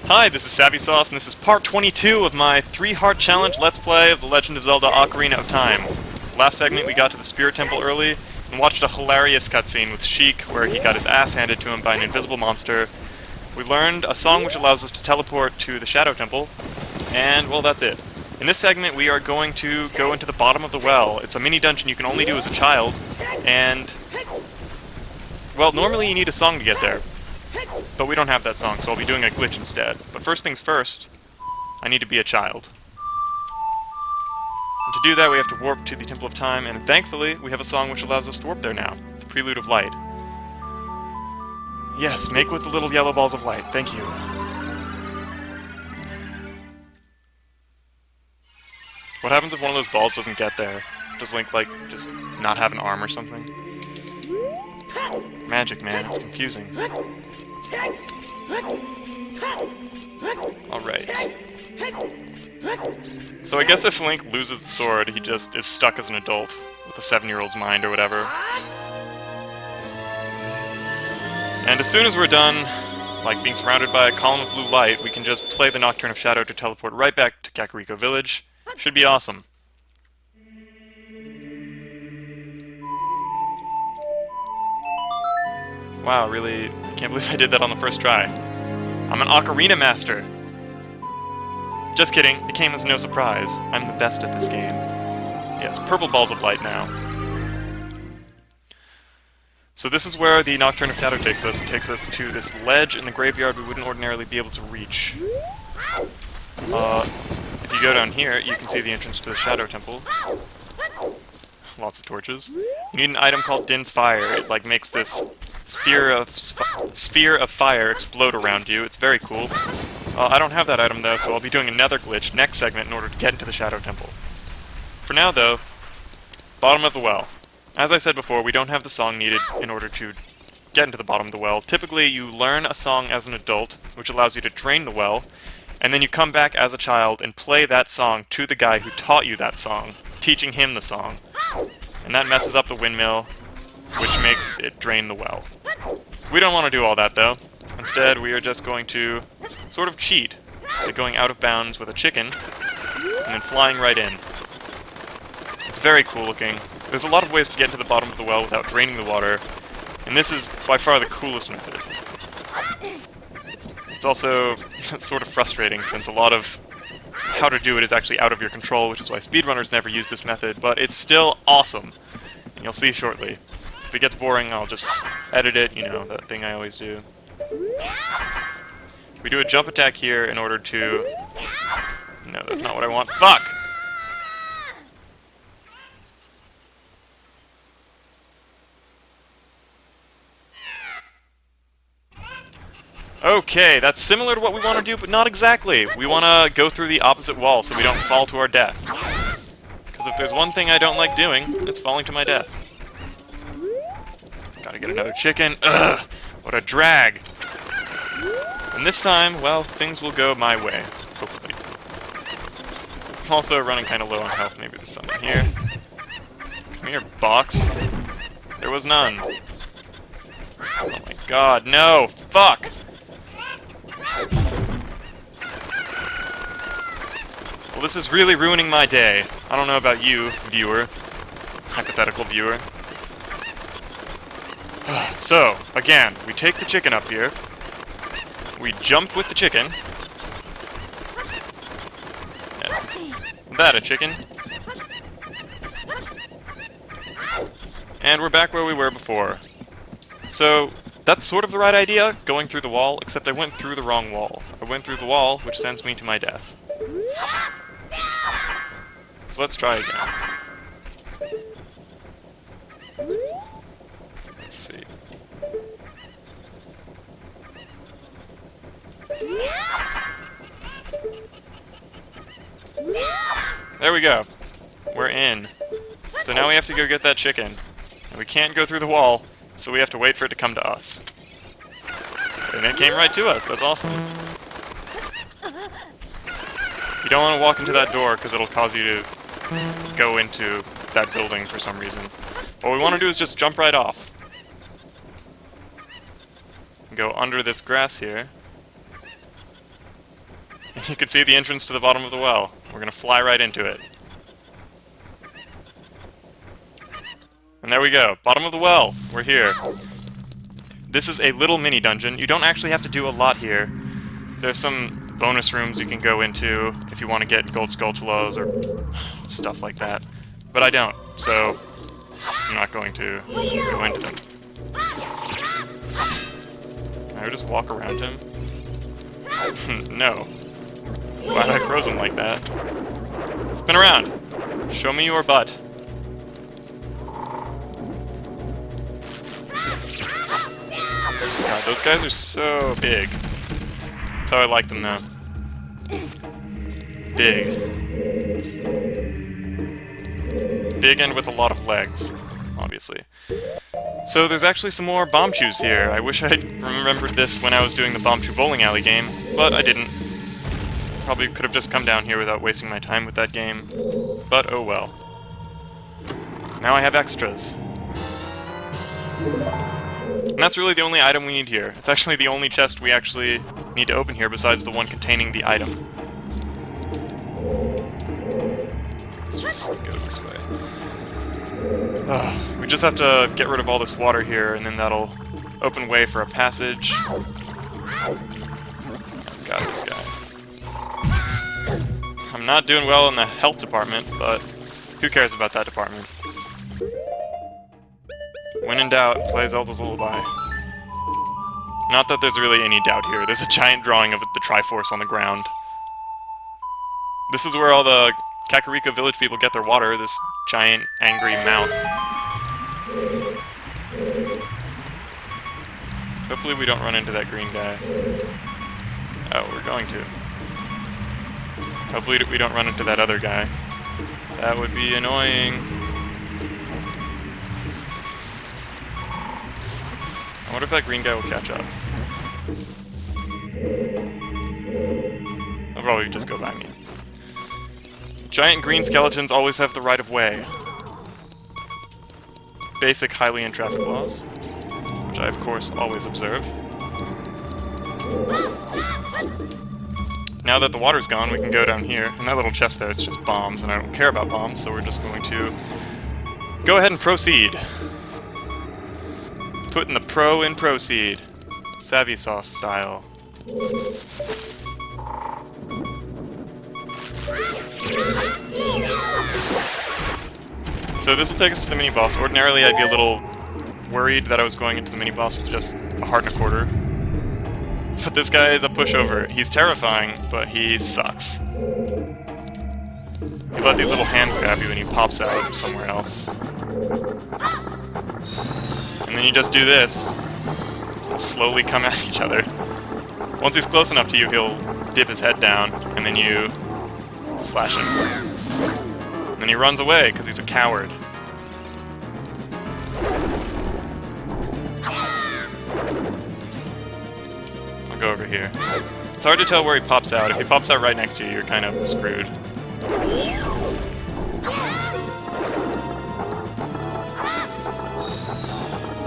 Hi, this is Savvy Sauce, and this is part 22 of my 3-heart challenge Let's Play of The Legend of Zelda Ocarina of Time. Last segment we got to the Spirit Temple early, and watched a hilarious cutscene with Sheik, where he got his ass handed to him by an invisible monster. We learned a song which allows us to teleport to the Shadow Temple, and, well, that's it. In this segment we are going to go into the bottom of the well. It's a mini-dungeon you can only do as a child, and... well, normally you need a song to get there. But we don't have that song, so I'll be doing a glitch instead. But first things first, I need to be a child. And to do that, we have to warp to the Temple of Time, and thankfully, we have a song which allows us to warp there now. The Prelude of Light. Yes, make with the little yellow balls of light. Thank you. What happens if one of those balls doesn't get there? Does Link, like, just not have an arm or something? Magic, man. It's confusing. Alright. So I guess if Link loses the sword, he just is stuck as an adult with a 7-year-old's mind or whatever. And as soon as we're done, like being surrounded by a column of blue light, we can just play the Nocturne of Shadow to teleport right back to Kakariko Village. Should be awesome. Wow, really? I can't believe I did that on the first try. I'm an Ocarina master! Just kidding, it came as no surprise. I'm the best at this game. Yes, purple balls of light now. So this is where the Nocturne of Shadow takes us. It takes us to this ledge in the graveyard we wouldn't ordinarily be able to reach. If you go down here, you can see the entrance to the Shadow Temple. Lots of torches. You need an item called Din's Fire. It, like, makes this sphere of fire explode around you. It's very cool. I don't have that item though, so I'll be doing another glitch next segment in order to get into the Shadow Temple. For now though, bottom of the well. As I said before, we don't have the song needed in order to get into the bottom of the well. Typically you learn a song as an adult, which allows you to drain the well, and then you come back as a child and play that song to the guy who taught you that song, teaching him the song. And that messes up the windmill, which makes it drain the well. We don't want to do all that, though. Instead, we are just going to sort of cheat by going out of bounds with a chicken, and then flying right in. It's very cool looking. There's a lot of ways to get to the bottom of the well without draining the water, and this is by far the coolest method. It's also sort of frustrating, since a lot of how to do it is actually out of your control, which is why speedrunners never use this method, but it's still awesome. And you'll see shortly. If it gets boring, I'll just edit it, you know, that thing I always do. We do a jump attack here in order to... no, that's not what I want. Fuck! Okay, that's similar to what we want to do, but not exactly. We want to go through the opposite wall so we don't fall to our death. Because if there's one thing I don't like doing, it's falling to my death. Gotta get another chicken. Ugh! What a drag! And this time, well, things will go my way. Hopefully. I'm also running kind of low on health. Maybe there's something here. Come here, box. There was none. Oh my god, no! Fuck! Well, this is really ruining my day. I don't know about you, viewer. Hypothetical viewer. So, again, we take the chicken up here. We jump with the chicken. Yes. Is that a chicken? And we're back where we were before. So, that's sort of the right idea, going through the wall, except I went through the wrong wall. I went through the wall, which sends me to my death. So let's try again. Let's see. There we go. We're in. So now we have to go get that chicken. And we can't go through the wall, so we have to wait for it to come to us. And it came right to us. That's awesome. You don't want to walk into that door, because it'll cause you to go into that building for some reason. What we want to do is just jump right off. Go under this grass here. You can see the entrance to the bottom of the well. We're gonna fly right into it. And there we go. Bottom of the well. We're here. This is a little mini dungeon. You don't actually have to do a lot here. There's some bonus rooms you can go into if you want to get gold skulltulas or stuff like that. But I don't, so I'm not going to go into them. Can I just walk around him? No. Why did I froze him like that? Spin around! Show me your butt. God, those guys are so big. That's how I like them though. Big. Big and with a lot of legs, obviously. So there's actually some more bomb chews here. I wish I remembered this when I was doing the Bomb Chew Bowling Alley game, but I didn't. Probably could have just come down here without wasting my time with that game. But oh well. Now I have extras. And that's really the only item we need here. It's actually the only chest we actually need to open here besides the one containing the item. Let's just go this way. We just have to get rid of all this water here, and then that'll open way for a passage. Got this guy. I'm not doing well in the health department, but who cares about that department? When in doubt, play Zelda's Lullaby. Not that there's really any doubt here. There's a giant drawing of the Triforce on the ground. This is where all the Kakariko Village people get their water, this giant, angry mouth. Hopefully we don't run into that green guy. Oh, we're going to. Hopefully we don't run into that other guy. That would be annoying. I wonder if that green guy will catch up. He'll probably just go by me. Giant green skeletons always have the right of way. Basic Hylian traffic laws, which I of course always observe. Now that the water's gone, we can go down here. In that little chest there, it's just bombs, and I don't care about bombs, so we're just going to go ahead and proceed. Putting the pro in proceed. Savvy sauce style. So this will take us to the mini-boss. Ordinarily I'd be a little worried that I was going into the mini-boss with just a heart and a quarter. But this guy is a pushover. He's terrifying, but he sucks. You let these little hands grab you and he pops out somewhere else. And then you just do this. Slowly come at each other. Once he's close enough to you, he'll dip his head down, and then you slash him. And then he runs away, because he's a coward. I'll go over here. It's hard to tell where he pops out. If he pops out right next to you, you're kind of screwed.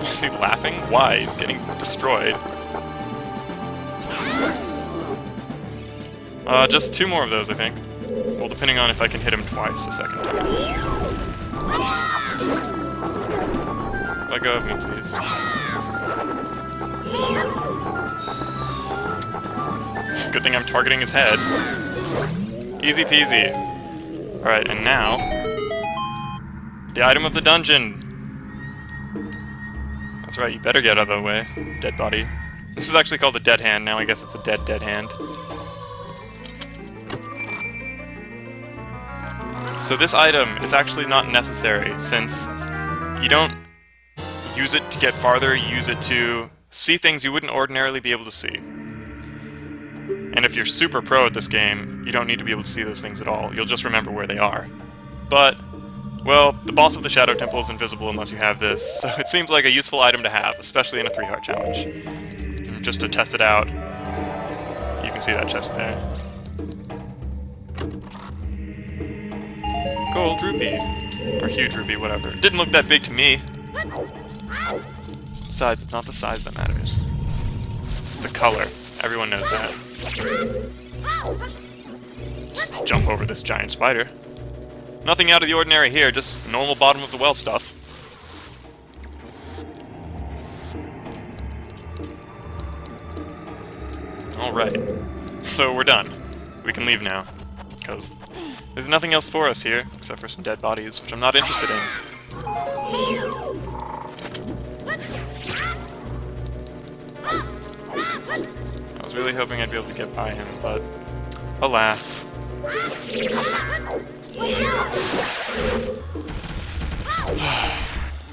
Is he laughing? Why? He's getting destroyed. Just 2 more of those, I think. Well, depending on if I can hit him twice a second time. Let go of me, please. Good thing I'm targeting his head. Easy peasy. Alright, and now... the item of the dungeon! That's right, you better get out of the way, dead body. This is actually called the dead hand, now I guess it's a dead hand. So this item, it's actually not necessary, since you don't use it to get farther, you use it to see things you wouldn't ordinarily be able to see. And if you're super pro at this game, you don't need to be able to see those things at all, you'll just remember where they are. But, well, the boss of the Shadow Temple is invisible unless you have this, so it seems like a useful item to have, especially in a 3-heart challenge. And just to test it out, you can see that chest there. Gold rupee. Or huge rupee, whatever. Didn't look that big to me. Besides, it's not the size that matters. It's the color. Everyone knows that. Just jump over this giant spider. Nothing out of the ordinary here, just normal bottom of the well stuff. Alright, so we're done. We can leave now, because there's nothing else for us here, except for some dead bodies, which I'm not interested in. I was really hoping I'd be able to get by him, but alas.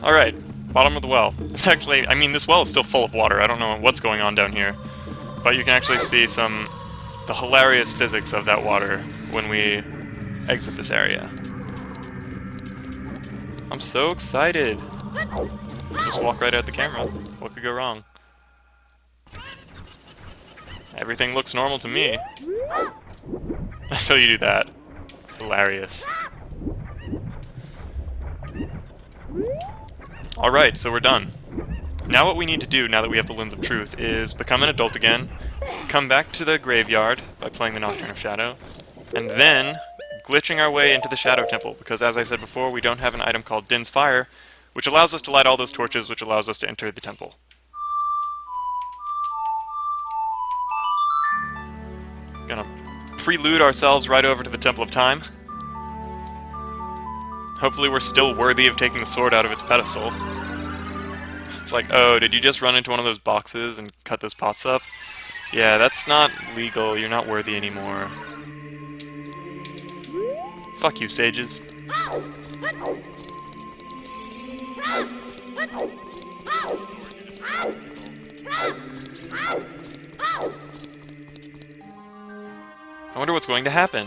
Alright, bottom of the well. It's actually, I mean, this well is still full of water. I don't know what's going on down here. But you can actually see the hilarious physics of that water when we exit this area. I'm so excited. I'll just walk right at the camera. What could go wrong? Everything looks normal to me. Until you do that. Hilarious. Alright, so we're done. Now what we need to do, now that we have the Lens of Truth, is become an adult again, come back to the graveyard by playing the Nocturne of Shadow, and then glitching our way into the Shadow Temple, because as I said before, we don't have an item called Din's Fire, which allows us to light all those torches, which allows us to enter the temple. Gonna prelude ourselves right over to the Temple of Time. Hopefully we're still worthy of taking the sword out of its pedestal. It's like, oh, did you just run into one of those boxes and cut those pots up? Yeah, that's not legal. You're not worthy anymore. Fuck you, sages. I wonder what's going to happen.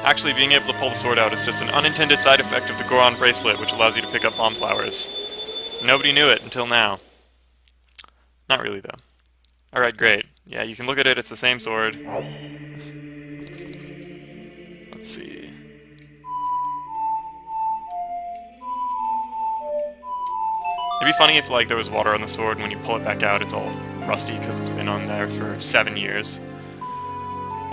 Actually, being able to pull the sword out is just an unintended side effect of the Goron bracelet, which allows you to pick up bomb flowers. Nobody knew it until now. Not really, though. Alright, great. Yeah, you can look at it, it's the same sword. Let's see. It'd be funny if, like, there was water on the sword, and when you pull it back out, it's all rusty because it's been on there for 7 years.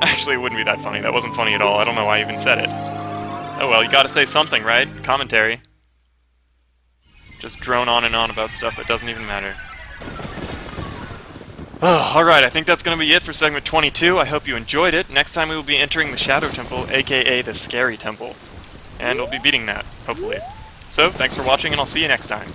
Actually, it wouldn't be that funny. That wasn't funny at all. I don't know why I even said it. Oh well, you gotta say something, right? Commentary. Just drone on and on about stuff that doesn't even matter. Alright, I think that's gonna be it for segment 22. I hope you enjoyed it. Next time we will be entering the Shadow Temple, aka the Scary Temple. And we'll be beating that, hopefully. So, thanks for watching, and I'll see you next time.